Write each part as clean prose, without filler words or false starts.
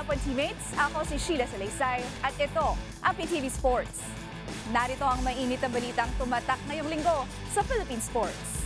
hapon, teammates. Ako si Sheila Salaysay at ito ang PTV Sports. Narito ang mainit na balitang tumatak ngayong linggo sa Philippine Sports.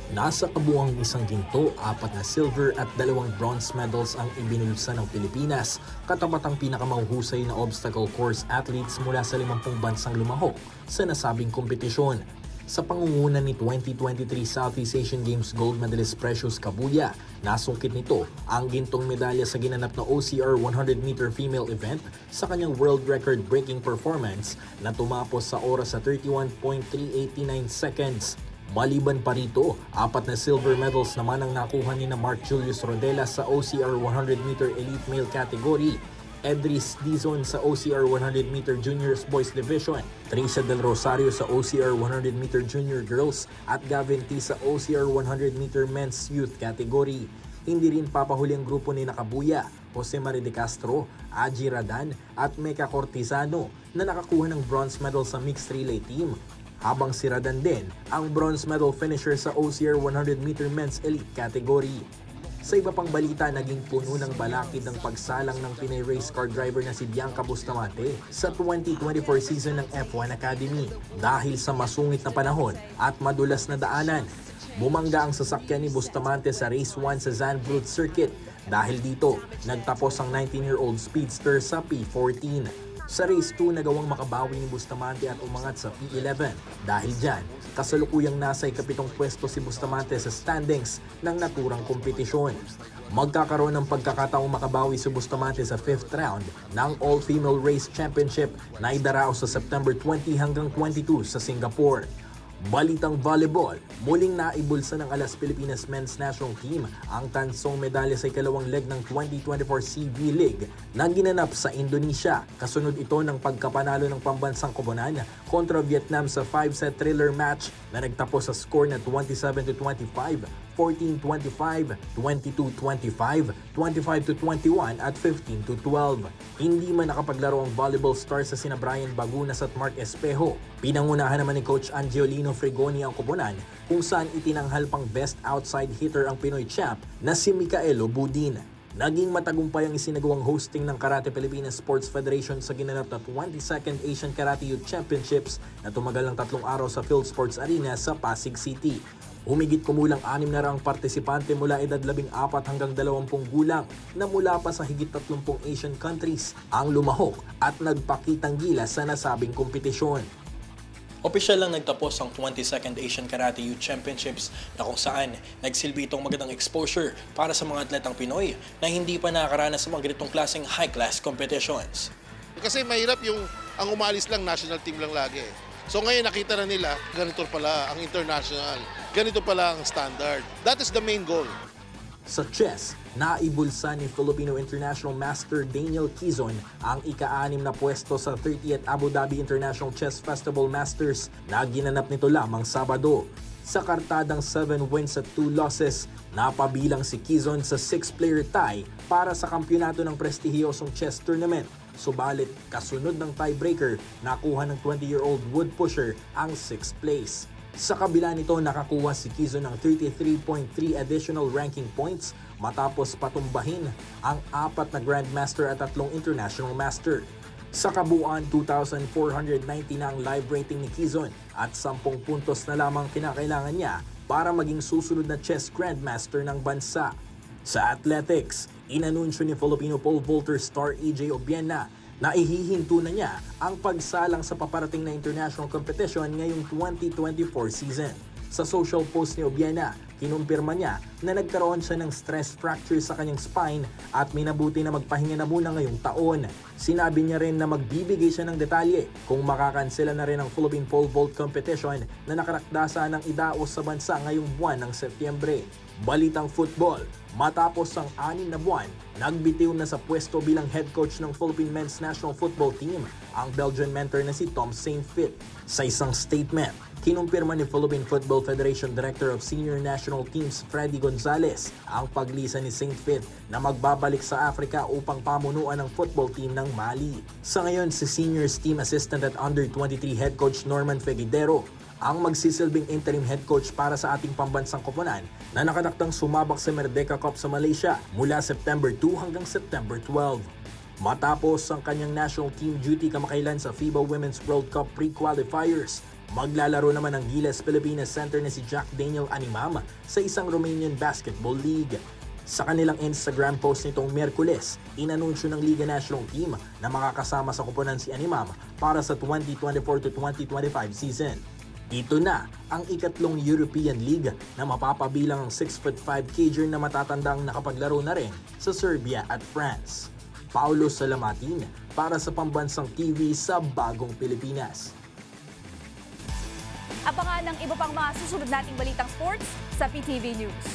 Nasa kabuuang isang ginto, 4 na silver at 2 bronze medals ang ibinulsa ng Pilipinas, katapat ang pinakamahuhusay na obstacle course athletes mula sa 50 bansang lumahok sa nasabing kompetisyon. Sa pangunguna ni 2023 Southeast Asian Games gold medalist Precious Kabuya, nasungkit nito ang gintong medalya sa ginanap na OCR 100-meter female event sa kanyang world record breaking performance na tumapos sa oras sa 31.389 seconds. Maliban pa rito, 4 na silver medals naman ang nakuha ni na Mark Julius Rodela sa OCR 100-meter elite male category, Edris Dizon sa OCR 100-meter Juniors Boys Division, Teresa Del Rosario sa OCR 100-meter Junior Girls at Gavin T sa OCR 100-meter Men's Youth category. Hindi rin papahuli ang grupo ni Nakabuya, Jose Marie de Castro, Aji Radan at Meca Cortizano na nakakuha ng bronze medal sa mixed relay team, habang si Radan din ang bronze medal finisher sa OCR 100-meter Men's Elite category. Sa iba pang balita, naging puno ng balakid ng pagsalang ng Pinay race car driver na si Bianca Bustamante sa 2024 season ng F1 Academy dahil sa masungit na panahon at madulas na daanan. Bumangga ang sasakyan ni Bustamante sa Race 1 sa Zandvoort Circuit. Dahil dito, nagtapos ang 19-year-old speedster sa P14. Sa Race 2, nagawang makabawi ni Bustamante at umangat sa P11. Dahil dyan, kasalukuyang nasa ikapitong pwesto si Bustamante sa standings ng naturang kompetisyon. Magkakaroon ng pagkakataong makabawi si Bustamante sa 5th round ng All-Female Race Championship na idarao sa September 20 hanggang 22 sa Singapore. Balitang volleyball, muling naibulsa ng Alas Pilipinas Men's National Team ang tansong medalya sa ikalawang leg ng 2024 CV League na ginanap sa Indonesia. Kasunod ito ng pagkapanalo ng pambansang koponan kontra Vietnam sa 5-set thriller match na nagtapos sa score na 27-25, 14-25, 22-25, 25-21 at 15-12. Hindi man nakapaglaro ang volleyball stars sa sina Brian Bagunas at Mark Espejo. Pinangunahan naman ni Coach Angiolino Frigoni ang koponan kung saan itinanghal pang best outside hitter ang Pinoy champ na si Micaelo Budin. Naging matagumpay ang isinagawang hosting ng Karate Pilipinas Sports Federation sa ginanap na 22nd Asian Karate Youth Championships na tumagal ng 3 araw sa Phil Sports Arena sa Pasig City. Humigit kumulang 6 na raang partisipante mula edad 14 hanggang 20 gulang na mula pa sa higit 30 Asian countries ang lumahok at nagpakitang gilas sa nasabing kompetisyon. Opisyal lang nagtapos ang 22nd Asian Karate Youth Championships na kung saan nagsilbi itong magandang exposure para sa mga atletang Pinoy na hindi pa nakakaranas sa mga ganitong klaseng high-class competitions. Kasi mahirap yung ang umalis lang national team lang lagi. So ngayon nakita na nila, ganito pala ang international, ganito pala ang standard. That is the main goal. Sa chess, naibulsa ni Filipino International Master Daniel Quizon ang ika-6 na pwesto sa 30th Abu Dhabi International Chess Festival Masters na ginanap nito lamang Sabado. Sa kartadang 7 wins at 2 losses, napabilang si Quizon sa 6-player tie para sa kampyonato ng prestihiyosong chess tournament. Subalit, kasunod ng tiebreaker, nakuha ng 20-year-old wood pusher ang 6th place. Sa kabila nito, nakakuha si Quizon ng 33.3 additional ranking points matapos patumbahin ang 4 na Grandmaster at 3 International Master. Sa kabuuan, 2,490 na ang live rating ni Quizon at 10 puntos na lamang kinakailangan niya para maging susunod na chess Grandmaster ng bansa. Sa athletics, inanunsyo ni Filipino pole vaulter star EJ Obiena na ihihinto na niya ang pagsalang sa paparating na international competition ngayong 2024 season. Sa social post ni Obiena, kinumpirma niya na nagkaroon siya ng stress fracture sa kanyang spine at minabuti na magpahinga na muna ngayong taon. Sinabi niya rin na magbibigay siya ng detalye kung makakansela na rin ang Philippine Pole Vault Competition na nakarakdasa ng idaos sa bansa ngayong buwan ng Setyembre. Balitang football, matapos ang 6 na buwan, nagbitiw na sa pwesto bilang head coach ng Philippine Men's National Football Team ang Belgian mentor na si Tom Saintfiet. Sa isang statement, kinumpirma ni Philippine Football Federation Director of Senior National Teams Freddy Gonzalez ang paglisan ni Saintfiet na magbabalik sa Africa upang pamunuan ang football team ng Mali. Sa ngayon, si Seniors Team Assistant at Under-23 Head Coach Norman Fegidero ang magsisilbing interim head coach para sa ating pambansang koponan na nakataktang sumabak sa Merdeka Cup sa Malaysia mula September 2 hanggang September 12. Matapos ang kanyang national team duty kamakailan sa FIBA Women's World Cup pre-qualifiers, maglalaro naman ang Gilas Pilipinas center na si Jack Daniel Animam sa isang Romanian Basketball League. Sa kanilang Instagram post nitong Miyerkules, inanunsyo ng Liga National Team na makakasama sa koponan si Animam para sa 2024-2025 season. Ito na ang ikatlong European League na mapapabilang ang 6'5" cager na matatandang nakapaglaro na rin sa Serbia at France. Paulo Salamatin para sa Pambansang TV sa Bagong Pilipinas. Abangan ang iba pang mga susunod nating balitang sports sa PTV News.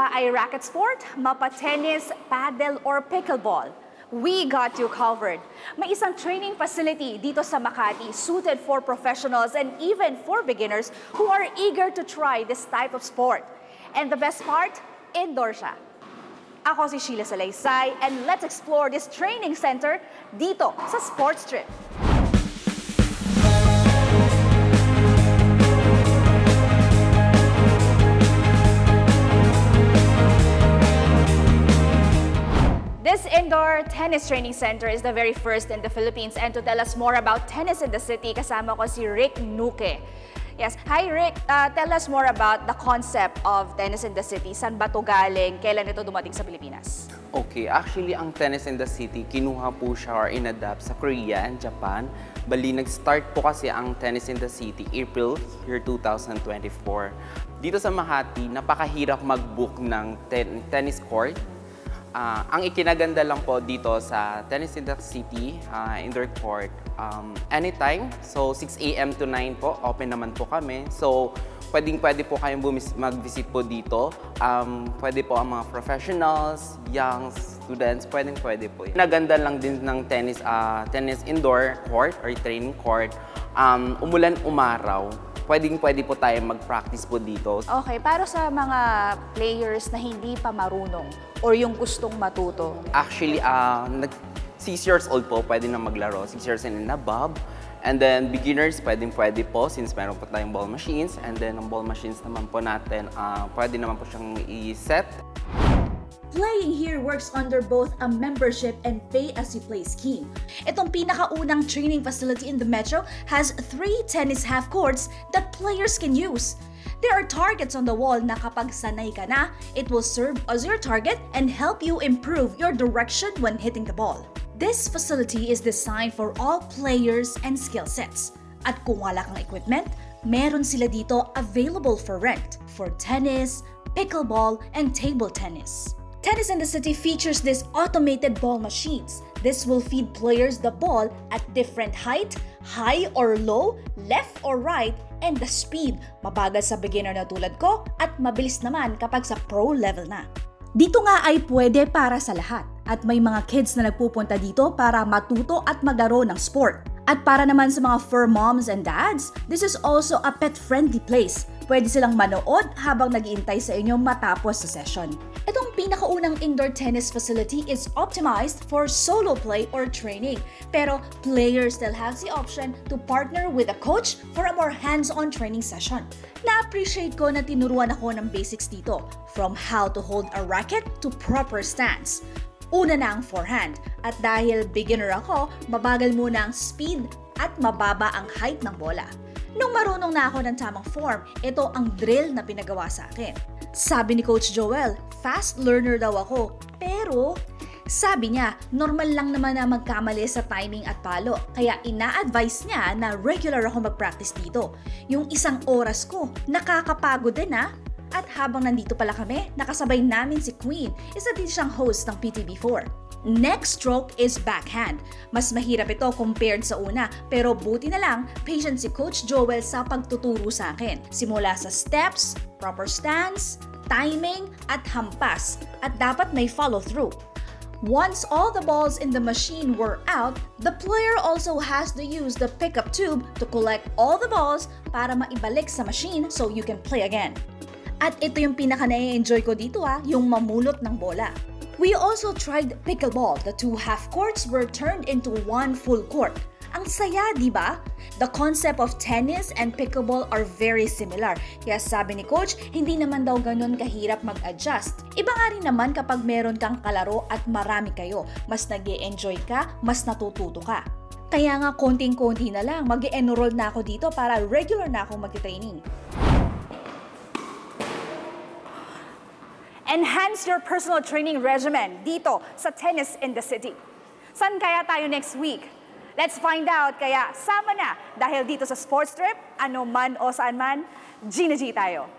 Ay racket sport, mapa-tennis, paddle, or pickleball? We got you covered. May isang training facility dito sa Makati suited for professionals and even for beginners who are eager to try this type of sport. And the best part, indoor siya. Ako si Sheila Salaysay and let's explore this training center dito sa Sports Trip. This indoor tennis training center is the very first in the Philippines, and to tell us more about tennis in the city, kasama ko si Rick Nuque. Yes, hi Rick, tell us more about the concept of tennis in the city. Saan ba ito galing? Kailan ito dumating sa Pilipinas? Okay, actually ang tennis in the city, kinuha po siya or inadapt sa Korea and Japan. Bali, nag-start po kasi ang tennis in the city April year 2024. Dito sa Makati, napakahirap mag-book ng tennis court. Ang ikinaganda lang po dito sa Tennis in the City, indoor court, anytime. So, 6 a.m. to 9 po, open naman po kami. So, pwede po kayong mag-visit po dito. Pwede po ang mga professionals, young students, pwede po. Naganda lang din ng tennis indoor court or training court. Umulan, umaraw. Pwede po tayo mag-practice po dito. Okay, para sa mga players na hindi pa marunong or yung gustong matuto? Actually, 6 years old po, pwede na maglaro. 6 years and above. And then, beginners, pwede po since meron po tayong ball machines. And then, ang ball machines naman po natin, pwede naman po siyang i-set. Playing here works under both a membership and pay-as-you-play scheme. Itong pinakaunang training facility in the metro has 3 tennis half courts that players can use. There are targets on the wall na kapag sanay ka na, it will serve as your target and help you improve your direction when hitting the ball. This facility is designed for all players and skill sets. At kung wala kang equipment, meron sila dito available for rent for tennis, pickleball, and table tennis. Tennis in the City features these automated ball machines. This will feed players the ball at different height, high or low, left or right, and the speed. Mabagal sa beginner na tulad ko at mabilis naman kapag sa pro level na. Dito nga ay pwede para sa lahat at may mga kids na nagpupunta dito para matuto at maglaro ng sport. At para naman sa mga fur moms and dads, this is also a pet-friendly place. Pwede silang manood habang nag-iintay sa inyo matapos sa session. Itong pinakaunang indoor tennis facility is optimized for solo play or training. Pero players still have the option to partner with a coach for a more hands-on training session. Na-appreciate ko na tinuruan ako ng basics dito, from how to hold a racket to proper stance. Una na ang forehand, at dahil beginner ako, mabagal muna ang speed at mababa ang height ng bola. Nung marunong na ako ng tamang form, ito ang drill na pinagawa sa akin. Sabi ni Coach Joel, fast learner daw ako, pero sabi niya, normal lang naman na magkamali sa timing at palo, kaya ina-advise niya na regular ako mag-practice dito. Yung 1 oras ko, nakakapagod din ha? At habang nandito pala kami, nakasabay namin si Queen, isa din siyang host ng PTV4. Next stroke is backhand. Mas mahirap ito compared sa una, pero buti na lang, patient si Coach Joel sa pagtuturo sa akin. Simula sa steps, proper stance, timing at hampas, at dapat may follow-through. Once all the balls in the machine were out, the player also has to use the pickup tube to collect all the balls para maibalik sa machine so you can play again. At ito yung pinaka-na-enjoy ko dito yung mamulot ng bola. We also tried pickleball. The 2 half courts were turned into 1 full court. Ang saya, di ba? The concept of tennis and pickleball are very similar. Kaya sabi ni Coach, hindi naman daw ganun kahirap mag-adjust. Iba nga rin naman kapag meron kang kalaro at marami kayo. Mas nag-e-enjoy ka, mas natututo ka. Kaya nga konting-konti na lang, mag-e-enroll na ako dito para regular na akong mag-training. Enhance your personal training regimen dito sa Tennis in the City. Saan kaya tayo next week? Let's find out, kaya sama na dahil dito sa Sports Trip, ano man o saan man, Gina G tayo.